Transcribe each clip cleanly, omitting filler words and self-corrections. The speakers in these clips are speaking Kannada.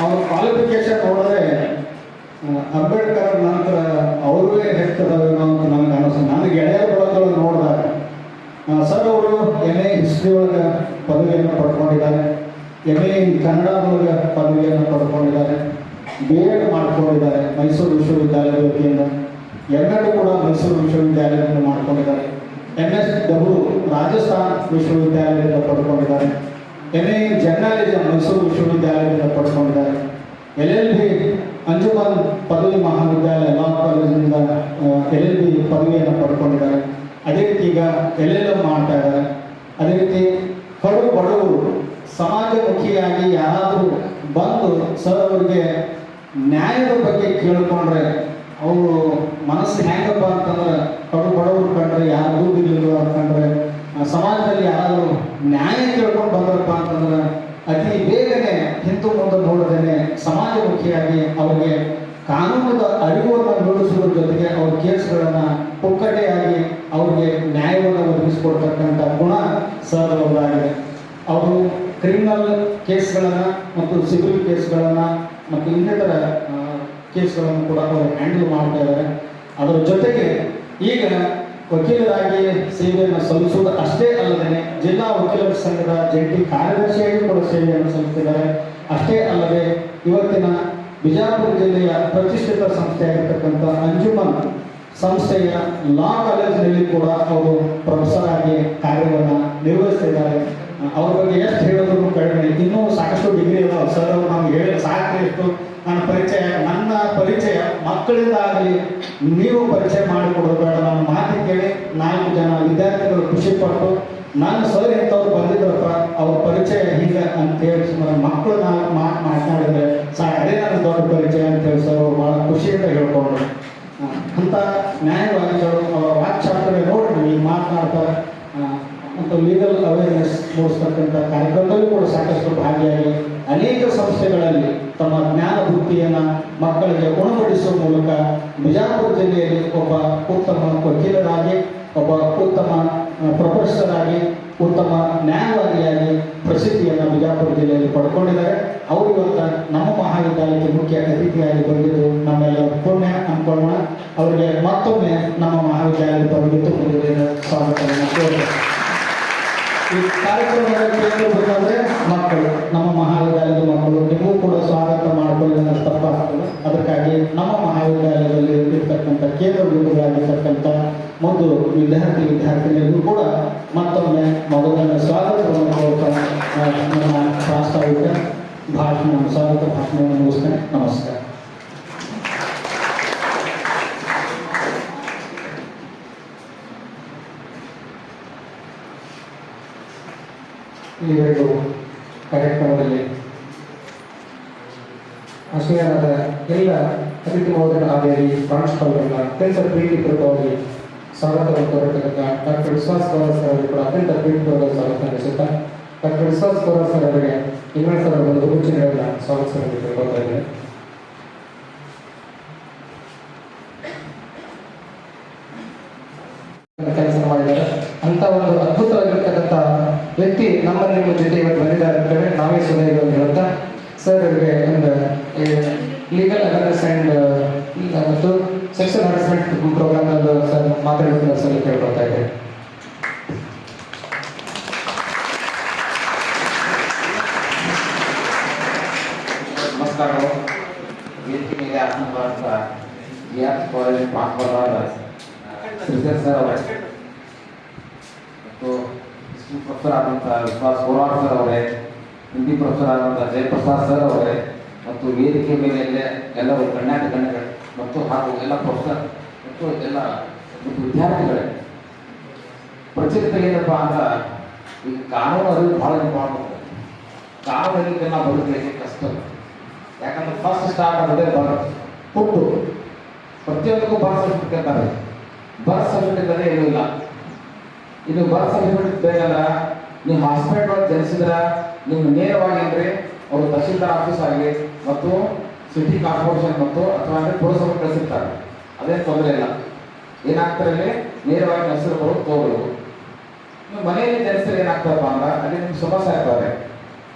ಅವ್ರ ಕ್ವಾಲಿಫಿಕೇಶನ್ ನೋಡಿದ್ರೆ ಅಂಬೇಡ್ಕರ್ ನಂತರ ಅವ್ರಿಗೆ ಹೆಚ್ಚಿದಾವೇನೋ ಅಂತ ನನಗೆ ಅನಿಸ್ತದೆ. ನನಗೆ ಗೆಳೆಯರ ಬಳಗದೊಳಗೆ ನೋಡಿದಾಗ ಸರ್ ಅವರು MA ಹಿಸ್ಟ್ರಿ ಒಳಗೆ ಪದವಿಯನ್ನು ಪಡ್ಕೊಂಡಿದ್ದಾರೆ, MA ಕನ್ನಡದೊಳಗೆ ಪದವಿಯನ್ನು ಪಡ್ಕೊಂಡಿದ್ದಾರೆ, BEd ಮಾಡ್ಕೊಂಡಿದ್ದಾರೆ ಮೈಸೂರು ವಿಶ್ವವಿದ್ಯಾಲಯದ ವತಿಯಿಂದ, MEd ಕೂಡ ಮೈಸೂರು ವಿಶ್ವವಿದ್ಯಾಲಯದಿಂದ ಮಾಡ್ಕೊಂಡಿದ್ದಾರೆ, MSW ರಾಜಸ್ಥಾನ್ ವಿಶ್ವವಿದ್ಯಾಲಯದಿಂದ ಪಡ್ಕೊಂಡಿದ್ದಾರೆ, MA ಜರ್ನಲಿಸಂ ಮೈಸೂರು ವಿಶ್ವವಿದ್ಯಾಲಯದಿಂದ ಪಡ್ಕೊಂಡಿದ್ದಾರೆ, LLB ಅಂಜುಮನ್ ಪದವಿ ಮಹಾವಿದ್ಯಾಲಯ ಲಾ ಕಾಲೇಜಿನಿಂದ LLB ಪದವಿಯನ್ನು ಪಡ್ಕೊಂಡಿದ್ದಾರೆ. ಅದೇ ರೀತಿ ಈಗ LLM ಮಾಡ್ತಾ ಇದ್ದಾರೆ. ಅದೇ ರೀತಿ ಬಡವರು ಸಮಾಜಮುಖಿಯಾಗಿ ಯಾರಾದರೂ ಬಂದು ಸರ್ ಅವರಿಗೆ ನ್ಯಾಯದ ಬಗ್ಗೆ ಕೇಳಿಕೊಂಡ್ರೆ ಅವರು ಮನಸ್ಸು ಹೆಂಗಪ್ಪ ಅಂತಂದ್ರೆ ಬಡವರು ಕಂಡ್ರೆ ಯಾರು ದುಡ್ಡಿಲ್ಲ ಅಂತಂದ್ರೆ ಸಮಾಜದಲ್ಲಿ ಯಾರಾದರೂ ನ್ಯಾಯ ಕೇಳ್ಕೊಂಡು ಬಂದ್ರಪ್ಪ ಅಂತಂದ್ರೆ ಅತಿ ಬೇಗನೆ ಹಿಂದೂ ಮುಂದೆ ನೋಡದೇನೆ ಸಮಾಜಮುಖಿಯಾಗಿ ಅವರಿಗೆ ಕಾನೂನದ ಅರಿವನ್ನು ಮೂಡಿಸುವುದ್ರ ಜೊತೆಗೆ ಅವ್ರ ಕೇಸ್ಗಳನ್ನು ಪುಕ್ಕಟೆಯಾಗಿ ಅವ್ರಿಗೆ ನ್ಯಾಯವನ್ನು ಒದಗಿಸಿಕೊಡ್ತಕ್ಕಂಥ ಗುಣ ಸರ್ ಅವರಾಗಿದೆ. ಅವರು ಕ್ರಿಮಿನಲ್ ಕೇಸ್ಗಳನ್ನು ಮತ್ತು ಸಿವಿಲ್ ಕೇಸ್ಗಳನ್ನು ಮತ್ತು ಇನ್ನಿತರ ಕೇಸ್ಗಳನ್ನು ಕೂಡ ಅವರು ಹ್ಯಾಂಡಲ್ ಮಾಡ್ತಾ ಇದ್ದಾರೆ. ಅದರ ಜೊತೆಗೆ ಈಗ ವಕೀಲರಾಗಿ ಸೇವೆಯನ್ನು ಸಲ್ಲಿಸುವುದು ಅಷ್ಟೇ ಅಲ್ಲದೆ ಜಿಲ್ಲಾ ವಕೀಲರ ಸಂಘದ ಜಂಟಿ ಕಾರ್ಯದರ್ಶಿಯಾಗಿ ಕೂಡ ಸೇವೆಯನ್ನು ಸಲ್ಲಿಸಿದ್ದಾರೆ. ಅಷ್ಟೇ ಅಲ್ಲದೆ ಇವತ್ತಿನ ಬಿಜಾಪುರ ಜಿಲ್ಲೆಯ ಪ್ರತಿಷ್ಠಿತ ಸಂಸ್ಥೆಯಾಗಿರ್ತಕ್ಕಂಥ ಅಂಜುಮನ್ ಸಂಸ್ಥೆಯ ಲಾ ಕಾಲೇಜಿನಲ್ಲಿ ಕೂಡ ಅವರು ಪ್ರೊಫೆಸರ್ ಆಗಿ ಕಾರ್ಯವನ್ನು ನಿರ್ವಹಿಸ್ತಿದ್ದಾರೆ. ಅವ್ರ ಬಗ್ಗೆ ಎಷ್ಟು ಹೇಳಿದ್ರು ಕಡಿಮೆ, ಇನ್ನೂ ಸಾಕಷ್ಟು ಡಿಗ್ರಿ ಇದಾವೆ. ಸರ್ ಅವರು ನಮ್ಗೆ ಹೇಳಿ ಸಾಕು ಎಷ್ಟು ನನ್ನ ಪರಿಚಯ ಮಕ್ಕಳಿಂದ ಆಗಲಿ ನೀವು ಪರಿಚಯ ಮಾಡಿಕೊಡೋದು ಬೇಡ. ನನ್ನ ಮಾತು ಕೇಳಿ 4 ಜನ ವಿದ್ಯಾರ್ಥಿಗಳು ಖುಷಿಪಟ್ಟು ನಾನು ಸರ್ ಎಂಥವ್ರು ಬಂದಿದ್ರಪ್ಪ ಅವ್ರ ಪರಿಚಯ ಹೀಗೆ ಅಂತೇಳಿ ಸುಮಾರು ಮಕ್ಕಳು ನಾನು ಮಾತನಾಡಿದ್ರೆ ಸಾಕು, ಅದೇ ನನ್ನ ದೊಡ್ಡ ಪರಿಚಯ ಅಂತೇಳಿ ಸರ್ ಅವ್ರು ಭಾಳ ಖುಷಿಯಿಂದ ಹೇಳ್ಕೊಂಡ್ರು. ಅಂಥ ನ್ಯಾಯವಾದಿಗಳು ಅವರ ವಾಕ್ಚಾತುರ್ಯ ನೋಡಿ ಈಗ ಮಾತನಾಡ್ತಾರೆ ಮತ್ತು ಲೀಗಲ್ ಅವೇರ್ನೆಸ್ ಮೂಡಿಸ್ತಕ್ಕಂಥ ಕಾರ್ಯಕ್ರಮದಲ್ಲೂ ಕೂಡ ಸಾಕಷ್ಟು ಭಾಗಿಯಾಗಿ ಅನೇಕ ಸಂಸ್ಥೆಗಳಲ್ಲಿ ತಮ್ಮ ಜ್ಞಾನ ಬುದ್ಧಿಯನ್ನು ಮಕ್ಕಳಿಗೆ ಉಣಬಡಿಸುವ ಮೂಲಕ ಬಿಜಾಪುರ ಜಿಲ್ಲೆಯಲ್ಲಿ ಒಬ್ಬ ಉತ್ತಮ ವಕೀಲರಾಗಿ, ಒಬ್ಬ ಉತ್ತಮ ಪ್ರೊಫೆಸರ್ ಆಗಿ, ಉತ್ತಮ ನ್ಯಾಯವಾದಿಯಾಗಿ ಪ್ರಸಿದ್ಧಿಯನ್ನು ಬಿಜಾಪುರ ಜಿಲ್ಲೆಯಲ್ಲಿ ಪಡ್ಕೊಂಡಿದ್ದಾರೆ. ಅವರು ಇವತ್ತು ನಮ್ಮ ಮಹಾವಿದ್ಯಾಲಯಕ್ಕೆ ಮುಖ್ಯ ಅತಿಥಿಯಾಗಿ ಬಂದಿದ್ದು ನಮ್ಮೆಲ್ಲ ಪುಣ್ಯ ಅನ್ಕೊಳ್ಳೋಣ. ಅವರಿಗೆ ಮತ್ತೊಮ್ಮೆ ನಮ್ಮ ಮಹಾವಿದ್ಯಾಲಯದ ಪರವಾಗಿ ತುಂಬ ಸ್ವಾಗತವನ್ನು ಕೋರುತ್ತೇವೆ. ಈ ಕಾರ್ಯಕ್ರಮದ ಕೇಂದ್ರಬಿಂದುವಂದ್ರೆ ಮಕ್ಕಳು, ನಮ್ಮ ಮಹಾವಿದ್ಯಾಲಯದ ಮಕ್ಕಳು, ನಿಮಗೂ ಕೂಡ ಸ್ವಾಗತ ಮಾಡಿಕೊಳ್ಳಲು ತಪ್ಪಾಗ್ತದೆ. ಅದಕ್ಕಾಗಿ ನಮ್ಮ ಮಹಾವಿದ್ಯಾಲಯದಲ್ಲಿ ಇರ್ತಕ್ಕಂಥ ಕೇಂದ್ರ ಬಿಂದುಗಳಾಗಿರ್ತಕ್ಕಂಥ ಒಂದು ವಿದ್ಯಾರ್ಥಿನಿಯರಿಗೂ ಕೂಡ ಮತ್ತೊಮ್ಮೆ ಮೊದಲನೇ ಸ್ವಾಗತವನ್ನು ಕೋರ್ತಾ ನನ್ನ ಪ್ರಾಸ್ತಾವಿಕ ಸ್ವಾಗತ ಭಾಷಣವನ್ನು ಮುಗಿಸ್ತೇನೆ. ನಮಸ್ಕಾರ. ಈ ಎರಡು ಕಾರ್ಯಕ್ರಮದಲ್ಲಿ ಆಶೀನರಾದ ಎಲ್ಲ ಅತಿಥಿ ಮಹೋದಯ ಆದಿಯಾಗಿ ಪ್ರಾಂಶುಪಾಲರನ್ನ ಅತ್ಯಂತ ಪ್ರೀತಿಪೂರ್ವಕವಾಗಿ ಸ್ವಾಗತವನ್ನು ಕೋರತಕ್ಕಂಥ ಡಾಕ್ಟರ್ ವಿಶ್ವಾಸ್ ಗೌರವ್ ಸರ್ ಅವರಿಗೆ ಕೂಡ ಅತ್ಯಂತ ಪ್ರೀತಿಪೂರ್ವಕ ಸ್ವಾಗತ ನಡೆಸುತ್ತಾ ಡಾಕ್ಟರ್ ವಿಶ್ವಾಸ್ ಗೌರವ್ ಸರ್ ಅವರಿಗೆ ಇಂಗ್ಲೆಂಡ್ ಸರ್ ಅವರ ಗುರುಚಿನೆಗಳನ್ನ ಸ್ವಾಗತಿಸಲು ಕೇಳ್ಕೊಳ್ತಾ ಇದ್ದೇನೆ. ಕೆಲಸ ಮಾಡಿದ್ದಾರೆ ಅಂತ ಒಂದು ಅದ್ಭುತವಾಗಿರ್ತಕ್ಕಂಥ ವ್ಯಕ್ತಿ ನಮ್ಮಲ್ಲಿ ನಿಮ್ಮ ಜೊತೆ ಇವತ್ತು ಬಂದಿದ್ದಾರೆ ಅಂತೇಳಿ ನಾವೇ ಸುಧಾರಿಗಳು ಹೇಳುತ್ತಾ ಸರ್ ಅವರಿಗೆ ಒಂದು ಲೀಗಲ್ ಅವೇರ್ನೆಸ್ ಆ್ಯಂಡ್ ಮತ್ತು ಸೆಕ್ಷನ್ ಹರಾಸ್ಮೆಂಟ್ ಪ್ರೋಗ್ರಾಮ್ನಲ್ಲೂ ಸರ್ ಮಾತಾಡೋದನ್ನ ಸರ್ ಕೇಳ್ಕೊಳ್ತಾ ಇದ್ದೇವೆ. ನಮಸ್ಕಾರಗಳು. ವೇದಿಕೆ ಮೇಲೆ ಆಸೀನರಾದ BRS ಕಾಲೇಜ್ ಪ್ರಾಂಶುಪಾಲರಾದ ಶ್ರೀಧರ್ ಸರ್ ಅವರೇ ಮತ್ತು ಹಿಸ್ಟ್ರಿ ಪ್ರೊಫೆಸರ್ ಆದಂಥ ವಿಶ್ವಾಸ್ ಗೌರವ್ ಸರ್ ಅವರೇ, ಹಿಂದಿ ಪ್ರೊಫೆಸರ್ ಆದಂಥ ಜಯಪ್ರಸಾದ್ ಸರ್ ಅವರೇ ಮತ್ತು ವೇದಿಕೆ ಮೇಲೆ ಎಲ್ಲರೂ ಗಣ್ಯಾತಿ ಗಣ್ಯಗಳು ಮತ್ತು ಹಾಗೂ ಎಲ್ಲ ಪ್ರೊಫೆಸರ್ ಮತ್ತು ಎಲ್ಲ ವಿದ್ಯಾರ್ಥಿಗಳೇ, ಪ್ರಚಲಿತ ಏನಪ್ಪ ಅಂದ್ರೆ ಈಗ ಕಾನೂನು ಅರಿವು ಭಾಳ ಇಂಪಾರ್ಟೆಂಟ್. ಕಾನೂನು ಅರಿವಿಗೆ ನಾವು ಬದುಕಲಿಕ್ಕೆ ಕಷ್ಟ. ಯಾಕಂದ್ರೆ ಫಸ್ಟ್ ಸ್ಟಾರ್ಟ್ ಆಗೋದೇ ಹುಟ್ಟು. ಪ್ರತಿಯೊಂದಕ್ಕೂ ಬರ್ತ್ ಸರ್ಟಿಫಿಕೇಟ್ ಅಂತಾರೆ. ಬರ್ತ್ ಸರ್ಟಿಫಿಕೇಟ್ ಅದೇ ಏನೂ ಇಲ್ಲ. ಇದು ಬರ್ತ್ ಸರ್ಟಿಫಿಕೇಟ್ ಬೇಕಂದ್ರೆ ನೀವು ಹಾಸ್ಪಿಟಲ್ ಒಳಗೆ ಜನಿಸಿದ್ರೆ ನಿಮ್ಮ ನೇರವಾಗಿ ಅಂದರೆ ಅವರು ತಹಶೀಲ್ದಾರ್ ಆಫೀಸ್ ಆಗಲಿ ಮತ್ತು ಸಿಟಿ ಕಾರ್ಪೊರೇಷನ್ ಮತ್ತು ಅಥವಾ ಅಂದರೆ ಪುರಸಭೆ ಕಳಿಸಿರ್ತಾರೆ. ಅದೇನು ತೊಂದರೆ ಇಲ್ಲ. ಏನಾಗ್ತಾರೆ ಇಲ್ಲಿ ನೇರವಾಗಿ ಹೆಸರು ಬರೋದು ತಗೋಬೋದು. ನೀವು ಮನೆಯಲ್ಲಿ ಜನಿಸಿದ್ರೆ ಏನಾಗ್ತದಪ್ಪ ಅಂದ್ರೆ ಅಲ್ಲಿ ನಿಮ್ಗೆ ಸಮಸ್ಯೆ ಆಗ್ತದೆ.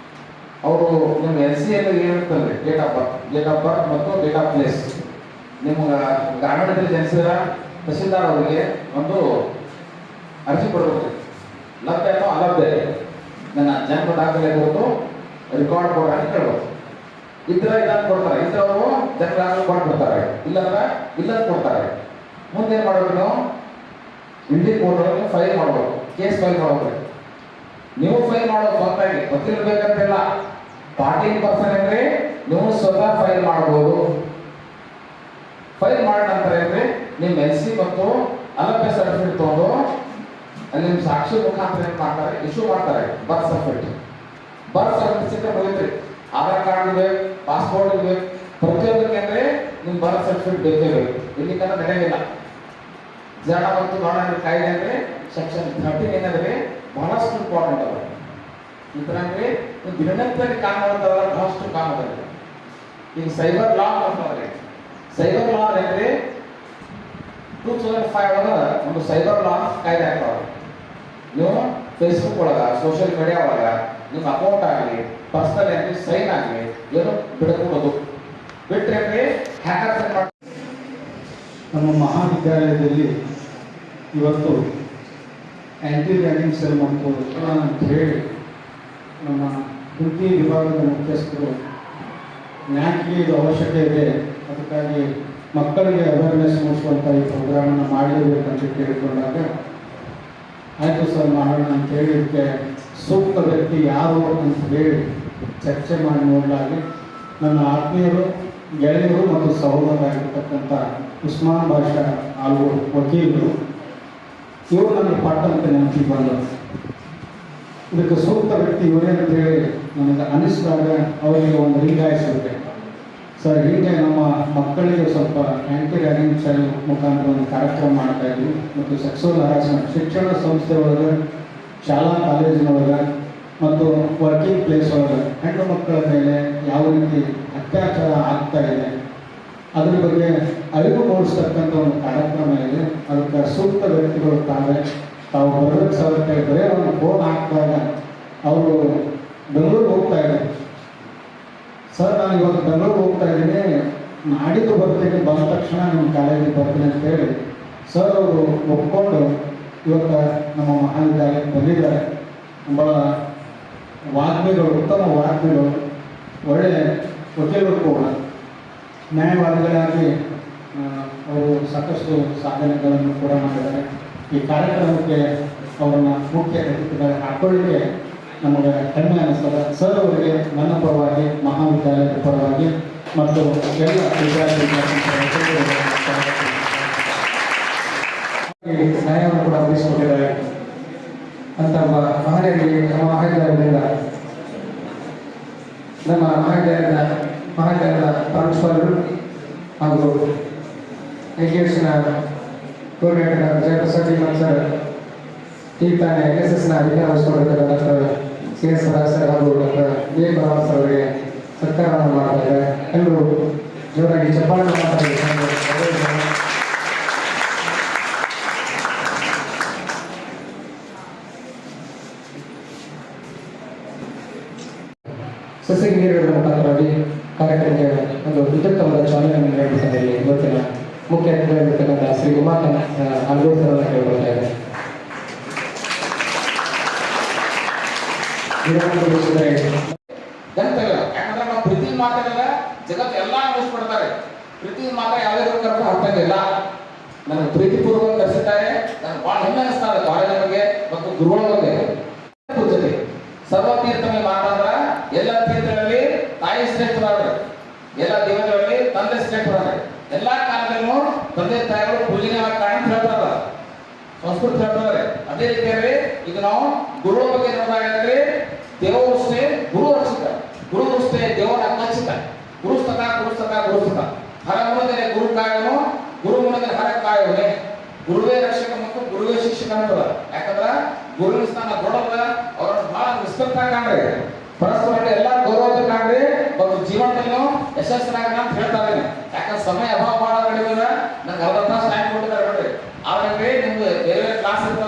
ಅವರು ನಿಮ್ಮ ಎಲ್ ಸಿ ಅಲ್ಲಿ ಏನಿರ್ತದೆ ಡೇಟ್ ಆಫ್ ಬರ್ತ್ ಮತ್ತು ಡೇಟ್ ಆಫ್ ಪ್ಲೇಸ್. ನಿಮ್ಗೆ ಗ್ರಾಮೀಣದಲ್ಲಿ ಜನಿಸಿದ ತಹಸೀಲ್ದಾರ್ ಅವರಿಗೆ ಒಂದು ಅರ್ಜಿ ಕೊಡಬೇಕು, ಲಭ್ಯ ಅಥವಾ ಅಲಭ್ಯ, ನನ್ನ ಜನ್ಮ ದಾಖಲೆ ಕುರಿತು ರಿಕಾರ್ಡ್ ಕೊಡ ಅಂತ ಕೇಳ್ಬೋದು. ಇದ್ರೆ ಇದನ್ನು ಕೊಡ್ತಾರೆ, ಇದ್ರೆ ಅವರು ಜನ್ಮ ದಾಖಲೆ ಕೊಟ್ಬಿಡ್ತಾರೆ, ಇಲ್ಲಂದ್ರೆ ಇಲ್ಲ ಕೊಡ್ತಾರೆ. ಮುಂದೆ ಏನು ಮಾಡಬೇಕು, ನೀವು ಇಂಡಿಯನ್ ಕೋರ್ಟ್ ಫೈಲ್ ಮಾಡ್ಬೋದು, ಕೇಸ್ ಫೈಲ್ ಮಾಡ್ಬೋದು. ನೀವು ಫೈಲ್ ಮಾಡೋದು ಸ್ವಂತಾಗಿ ವಕೀಲರು ಬೇಕಂತಿಲ್ಲ, ಪಾರ್ಟಿ ಪರ್ಸನ್ ಅಂದ್ರೆ ನೀವು ಸ್ವತಃ ಫೈಲ್ ಮಾಡ್ಬೋದು. ಫೈಲ್ ಮಾಡಿದ ನಂತರ ಏನ್ರಿ ನಿಮ್ಮ ಎಲ್ ಸಿ ಮತ್ತು ಅಲಭ್ಯ ಸರ್ಟಿಫಿಕೇಟ್ ತಗೊಂಡು ಅಲ್ಲಿ ನಿಮ್ಮ ಸಾಕ್ಷಿ ಮುಖಾಂತರ ಏನು ಮಾಡ್ತಾರೆ, ಇಶ್ಯೂ ಮಾಡ್ತಾರೆ ಬರ್ತ್ ಸರ್ಟಿಫಿಕೇಟ್. ಬರ್ತ್ ಸರ್ಟಿಫಿಕೇಟ್ ಮುಗಿದ್ರಿ, ಆಧಾರ್ ಕಾರ್ಡ್ ಬೇಕು, ಪಾಸ್ಪೋರ್ಟ್ ಬೇಕು, ಪ್ರತಿಯೊಂದಕ್ಕೆ ಅಂದ್ರೆ ನಿಮ್ಮ ಬರ್ತ್ ಸರ್ಟಿಫಿಕೇಟ್ ಬೇಕೇ ಬೇಕು. ಇಲ್ಲಿಕಂದ್ರೆ ನಡೆಯೋದಿಲ್ಲ. ಜನ ಮತ್ತು ನೋಡೋಣ ಕಾಯ್ದೆ ಅಂದ್ರೆ ಸೆಕ್ಷನ್ 13 ಏನಂದ್ರೆ ಬಹಳಷ್ಟು ಇಂಪಾರ್ಟೆಂಟ್ ಅದ. ಈ ಥರ ಅಂದ್ರೆ ದಿನನಿತ್ಯದಲ್ಲಿ ಕಾಮ ಮಾಡ್ತಾರ, ಬಹಳಷ್ಟು ಕಾಮ ಅದ. ಈಗ ಸೈಬರ್ ಲಾ ಅಂತಂದ್ರೆ ಸೈಬರ್ ಲಾ ಅಂದ್ರೆ 2005 ಒಳಗ ಒಂದು ಸೈಬರ್ ಲಾ ಕಾಯ್ದೆ ಆಗ್ತಾವ. ನೀವು ಫೇಸ್ಬುಕ್ ಒಳಗ ಸೋಷಿಯಲ್ ಮೀಡಿಯಾ ಒಳಗ ನಿಮ್ಮ ಅಕೌಂಟ್ ಆಗಲಿ ಪರ್ಸನಲ್ ಆಗಲಿ ಸೈನ್ ಆಗಲಿ ಏನು ಬಿಡಕೂಡದು. ಬಿಟ್ಟರೆ ಹ್ಯಾಕರ್ಸ್ ಮಾಡಿ. ನಮ್ಮ ಮಹಾವಿದ್ಯಾಲಯದಲ್ಲಿ ಇವತ್ತು ಆ್ಯಂಟಿ ರ್ಯಾಗಿಂಗ್ ಸೆಲ್ ಮತ್ತು ಅಂತ ಹೇಳಿ ನಮ್ಮ ಕೃತಿ ವಿಭಾಗದ ಮುಖ್ಯಸ್ಥರು ನ್ಯಾಕ್ಗೆ ಇದು ಅವಶ್ಯಕತೆ ಇದೆ, ಅದಕ್ಕಾಗಿ ಮಕ್ಕಳಿಗೆ ಅವೇರ್ನೆಸ್ ಮೂಡಿಸುವಂಥ ಈ ಪ್ರೋಗ್ರಾಮನ್ನು ಮಾಡಲೇಬೇಕಂತ ಕೇಳಿಕೊಂಡಾಗ ಆಯಿತು ಸರ್ ಮಾಡೋಣ ಅಂತೇಳಿ ಇದಕ್ಕೆ ಸೂಕ್ತ ವ್ಯಕ್ತಿ ಯಾರು ಅಂತ ಹೇಳಿ ಚರ್ಚೆ ಮಾಡಿ ನೋಡಲಾಗಿ ನನ್ನ ಆತ್ಮೀಯರು, ಗೆಳೆಯರು ಮತ್ತು ಸಹೋದರರಾಗಿರ್ತಕ್ಕಂಥ ಉಸ್ಮಾನ್ ಬಾಷಾ ಆಲ್ಗೂರು ವಕೀಲರು ಇವರು ನನಗೆ ಪಟ್ಟಂತೆ ನೆನಪಿಗೆ ಬಂದರು. ಇದಕ್ಕೆ ಸೂಕ್ತ ವ್ಯಕ್ತಿ ಇವರೇ ಅಂತೇಳಿ ನನಗೆ ಅನಿಸಿದಾಗ ಅವರಿಗೆ ಒಂದು ಲಿಂಗಾಯಿಸಿದೆ. ಸರ್ ಹೀಗೆ ನಮ್ಮ ಮಕ್ಕಳಿಗೆ ಸ್ವಲ್ಪ ಆ್ಯಂಟಿ ರ್ಯಾಗಿಂಗ್ ಸೆಲ್ ಮುಖಾಂತರ ಒಂದು ಕಾರ್ಯಕ್ರಮ ಮಾಡ್ತಾ ಇದ್ವಿ ಮತ್ತು ಸೆಕ್ಸುವಲ್ ಹರಾಸ್ಮೆಂಟ್ ಶಿಕ್ಷಣ ಸಂಸ್ಥೆ ಒಳಗೆ, ಶಾಲಾ ಕಾಲೇಜಿನೊಳಗೆ ಮತ್ತು ವರ್ಕಿಂಗ್ ಪ್ಲೇಸ್ ಒಳಗೆ ಹೆಣ್ಣು ಮಕ್ಕಳ ಮೇಲೆ ಯಾವ ರೀತಿ ಅತ್ಯಾಚಾರ ಆಗ್ತಾ ಇದೆ ಅದ್ರ ಬಗ್ಗೆ ಅರಿವು ಮೂಡಿಸ್ತಕ್ಕಂಥ ಒಂದು ಕಾರ್ಯಕ್ರಮ ಇದೆ. ಅದಕ್ಕೆ ಸೂಕ್ತ ವ್ಯಕ್ತಿಗಳು ತಾವು ಬರಬೇಕು ಸರ್ ಅಂತ ಹೇಳಿದ್ರೆ ಒಂದು ಫೋನ್ ಹಾಕಿದಾಗ ಅವರು ಬೆಂಗಳೂರಿಗೆ ಹೋಗ್ತಾ ಇದ್ದಾರೆ. ಸರ್ ನಾನು ಇವತ್ತು ಬೆಂಗಳೂರು ಹೋಗ್ತಾ ಇದ್ದೀನಿ, ನಾಡಿದ್ದು ಬರ್ತೀನಿ, ಬಂದ ತಕ್ಷಣ ನಿಮ್ಮ ಕಾಲೇಜಿಗೆ ಬರ್ತೀನಿ ಅಂತ ಹೇಳಿ ಸರ್ ಅವರು ಒಪ್ಕೊಂಡು ಇವತ್ತು ನಮ್ಮ ಮಹಾವಿದ್ಯಾಲಯಕ್ಕೆ ಬಂದಿದ್ದಾರೆ. ಭಾಳ ವಾಗ್ಮಿಗಳು, ಉತ್ತಮ ವಾಗ್ಮಿಗಳು, ಒಳ್ಳೆಯ ವಕೀಲರು ಕೂಡ ನ್ಯಾಯವಾದಿಗಳಾಗಿ ಅವರು ಸಾಕಷ್ಟು ಸಾಧನೆಗಳನ್ನು ಕೂಡ ಮಾಡಿದ್ದಾರೆ. ಈ ಕಾರ್ಯಕ್ರಮಕ್ಕೆ ಅವರನ್ನು ಮುಖ್ಯ ಅತಿಥಿಗಳಾಗಿ ಹಾಕೊಳ್ಳಿಕ್ಕೆ ನಮಗೆ ಹೆಮ್ಮೆ ಅನ್ನಿಸ್ತದೆ. ಸರ್ ಅವರಿಗೆ ನನ್ನ ಪರವಾಗಿ, ಮಹಾವಿದ್ಯಾಲಯದ ಪರವಾಗಿ ಮತ್ತು ಎಲ್ಲ ನ್ಯಾಯವನ್ನು ಕೂಡ ಒದಗಿಸಿಕೊಟ್ಟಿದ್ದಾರೆ ಅಂತ ಮಹನೀಯರಿಗೆ ನಮ್ಮ ಮಹಾವಿದ್ಯಾಲಯದಿಂದ ನಮ್ಮ ಮಹಾವಿದ್ಯಾಲಯದ ಪ್ರಾಂಶುಪಾಲರು ಹಾಗೂ ಎಜುಕೇಷನ್ ಕೋಆರ್ಡಿನೇಟರ್ ಜಯಪ್ರಸಾದ್ ಮತ್ತು ಸರ್ ಈ ತಾನೇ NSSನ ಅಧಿಕಾರ ವಹಿಸಿಕೊಂಡಿರ್ತಕ್ಕಂಥ ಡಾಕ್ಟರ್ CS ಸರ್ ಹಾಗೂ ಡಾಕ್ಟರ್ A ಪ್ರವಾಸ್ ಅವರಿಗೆ ಸತ್ಕಾರವನ್ನು ಮಾಡ್ತಾರೆ. ಎಲ್ಲರೂ ಜೋರಾಗಿ ಚಪ್ಪಾಳೆ ಮಾತಾಡಬೇಕು. ಸಸಿಗೆ ನೀಡುವುದರ ಮುಖಾಂತರವಾಗಿ ಕಾರ್ಯಕ್ರಮಕ್ಕೆ ಒಂದು ವಿದ್ಯುಕ್ತವಾದ ಚಾಲನೆಯನ್ನು ನೀಡಬೇಕಂತ ಇವತ್ತಿನ ಮುಖ್ಯ ಅತಿಥಿಯಾಗಿರ್ತಕ್ಕಂಥ ಶ್ರೀ ಉಮಾಕಾಂತ್ ಆಲ್ಗೂರು ಸರ್ ಅವರನ್ನು ಕೇಳಿಕೊಳ್ತಾ ಇದೆ. ಯಾಕಂದ್ರೆ ನಾವು ಪ್ರೀತಿ ಮಾತಾಡಲ್ಲ, ಜಗತ್ತು ಎಲ್ಲ ಅನಿಸ್ಬಿಡ್ತಾರೆ. ಪ್ರೀತಿ ಮಾತ್ರ ಯಾವುದೇ ಕರ್ಕೊಂಡು ಹಾಕ್ತಂಗಿಲ್ಲ. ನನಗೆ ಪ್ರೀತಿಪೂರ್ವಕ ಕರೆಸಿದ್ದಾರೆ. ನನಗೆ ಭಾಳ ಹೆಮ್ಮೆ ಅನಿಸ್ತಾರೆ ಕಾಲೇಜ್ ಬಗ್ಗೆ ಮತ್ತು ಗುರುಗಳ ಬಗ್ಗೆ. ಜೊತೆ ಸರ್ವತೀರ್ಥಮಿ ಮಾತಾಡ್ರ ಎಲ್ಲ ತೀರ್ಥಗಳಲ್ಲಿ ತಾಯಿ ಶ್ರೇಷ್ಠರಾದ್ರೆ, ಎಲ್ಲ ದೇವರಲ್ಲಿ ತಂದೆ ಶ್ರೇಷ್ಠರಾದ್ರೆ, ಎಲ್ಲಾ ಕಾಲದಲ್ಲೂ ತಂದೆ ತಾಯಿಗಳು ಪೂಜನೆ ಕಾರಣ ಹೇಳ್ತಾರ, ಸಂಸ್ಕೃತಿ ಹೇಳ್ತಾರೆ. ಅದೇ ರೀತಿಯಲ್ಲಿ ಈಗ ನಾವು ಗುರುಗಳ ಬಗ್ಗೆ ನೋಡಿದ್ರೆ ದೇವರಷ್ಟೇ ಗುರು ರಕ್ಷಿತ, ಗುರುವಷ್ಟೇ ದೇವರ ಕಚ್ಚಿತ. ಗುರುಸ್ತಕ ಗುರುಸ್ತಕ ಗುರುಸ್ತಕ ಹರ ಮುನದರೆ ಗುರು ಕಾಯವನು, ಗುರು ಮುನದರೆ ಹರ ಕಾಯವನೇ. ಗುರುವೇ ರಕ್ಷಕ ಮತ್ತು ಗುರುವೇ ಶಿಕ್ಷಕ ಅಂತದ. ಯಾಕಂದ್ರೆ ಗುರುವಿನ ಸ್ಥಾನ ದೊಡ್ಡದ, ಅವರನ್ನು ಬಹಳ ರೆಸ್ಪೆಕ್ಟ್ ಆಗಿ ಕಾಣ್ರಿ, ಪರಸ್ಪರ ಎಲ್ಲ ಗೌರವ ಕಾಣ್ರಿ, ಮತ್ತು ಜೀವನದಲ್ಲೂ ಯಶಸ್ಸನಾಗ ಅಂತ ಹೇಳ್ತಾ ಇದ್ದೀನಿ. ಯಾಕಂದ್ರೆ ಸಮಯ ಅಭಾವ ಬಹಳ ಕಡಿಮೆ, ನಂಗೆ ಅರ್ಧ ತಾಸು ಟೈಮ್ ಕೊಟ್ಟಿದ್ದಾರೆ ನೋಡ್ರಿ. ಆದ್ರೆ ನಿಮ್ದು ಬೇರೆ ಕ್ಲಾಸ್ ಇರ್ತಾವ,